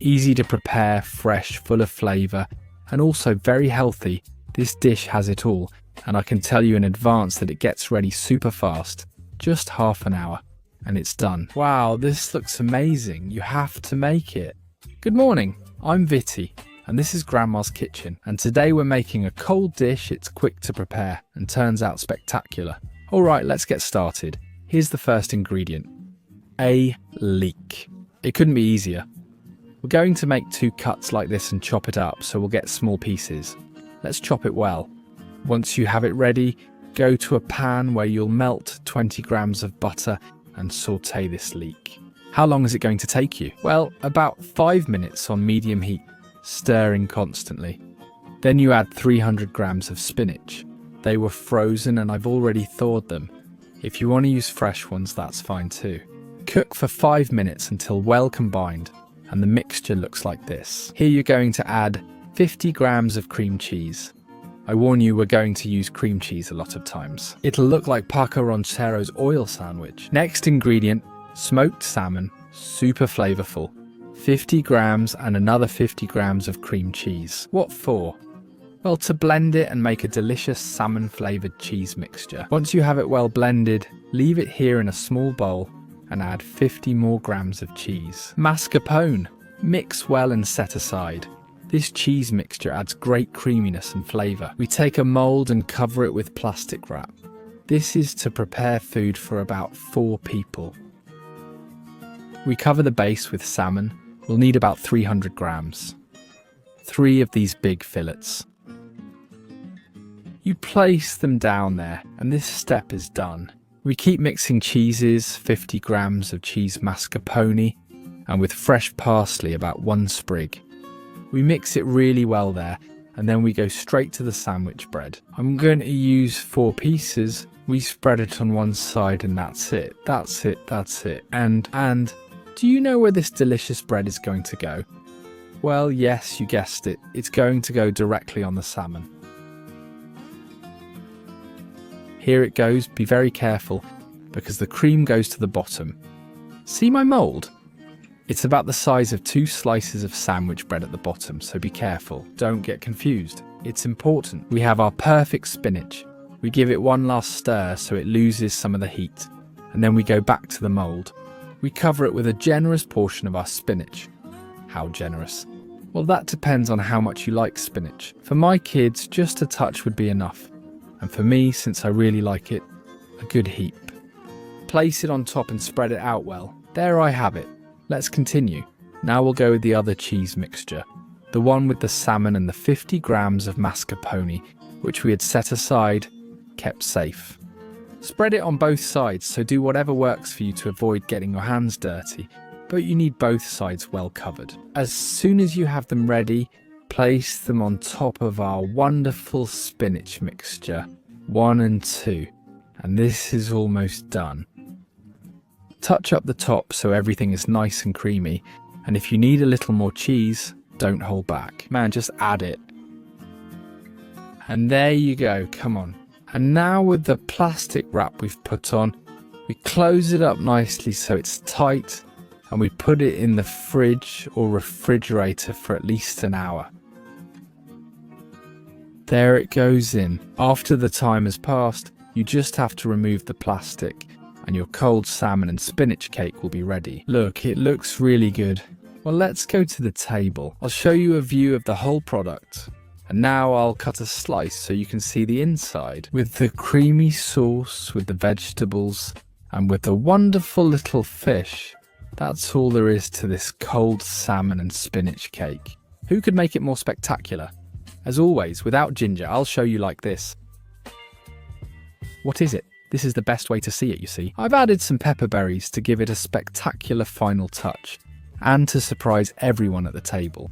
Easy to prepare, fresh, full of flavour, and also very healthy. This dish has it all, and I can tell you in advance that it gets ready super fast. Just half an hour, and it's done. Wow, this looks amazing. You have to make it. Good morning, I'm Vitty, and this is Grandma's Kitchen, and today we're making a cold dish. It's quick to prepare and turns out spectacular. Alright, let's get started. Here's the first ingredient. A leek. It couldn't be easier. We're going to make 2 cuts like this and chop it up, so we'll get small pieces. Let's chop it well. Once you have it ready, go to a pan where you'll melt 20 grams of butter and saute this leek. How long is it going to take you? Well, about 5 minutes on medium heat, stirring constantly. Then you add 300 grams of spinach. They were frozen and I've already thawed them. If you want to use fresh ones, that's fine too. Cook for 5 minutes until well combined and the mixture looks like this. Here you're going to add 50 grams of cream cheese. I warn you, we're going to use cream cheese a lot of times. It'll look like Paco Ranchero's oil sandwich. Next ingredient, smoked salmon, super flavorful. 50 grams and another 50 grams of cream cheese. What for? Well, to blend it and make a delicious salmon flavoured cheese mixture. Once you have it well blended, leave it here in a small bowl and add 50 more grams of cheese. Mascarpone. Mix well and set aside. This cheese mixture adds great creaminess and flavour. We take a mould and cover it with plastic wrap. This is to prepare food for about 4 people. We cover the base with salmon. We'll need about 300 grams. 3 of these big fillets. You place them down there and this step is done. We keep mixing cheeses, 50 grams of cheese mascarpone, and with fresh parsley, about 1 sprig. We mix it really well there, and then we go straight to the sandwich bread. I'm going to use 4 pieces. We spread it on one side and that's it. That's it. And do you know where this delicious bread is going to go? Well, yes, you guessed it. It's going to go directly on the salmon. Here it goes. Be very careful because the cream goes to the bottom. See my mould? It's about the size of 2 slices of sandwich bread at the bottom, so be careful. Don't get confused. It's important. We have our perfect spinach. We give it one last stir so it loses some of the heat, and then we go back to the mould. We cover it with a generous portion of our spinach. How generous? Well, that depends on how much you like spinach. For my kids, just a touch would be enough. And for me, since I really like it, a good heap. Place it on top and spread it out well. There I have it. Let's continue. Now we'll go with the other cheese mixture. The one with the salmon and the 50 grams of mascarpone, which we had set aside, kept safe. Spread it on both sides, so do whatever works for you to avoid getting your hands dirty, but you need both sides well covered. As soon as you have them ready, place them on top of our wonderful spinach mixture, 1 and 2, and this is almost done. Touch up the top so everything is nice and creamy, and if you need a little more cheese, don't hold back. Man, just add it. And there you go, come on. And now with the plastic wrap we've put on, we close it up nicely so it's tight, and we put it in the fridge or refrigerator for at least an hour. There it goes in. After the time has passed, you just have to remove the plastic and your cold salmon and spinach cake will be ready. Look, it looks really good. Well, let's go to the table. I'll show you a view of the whole product. And now I'll cut a slice so you can see the inside. With the creamy sauce, with the vegetables, and with the wonderful little fish. That's all there is to this cold salmon and spinach cake. Who could make it more spectacular? As always, without ginger, I'll show you like this. What is it? This is the best way to see it, you see. I've added some pepper berries to give it a spectacular final touch and to surprise everyone at the table.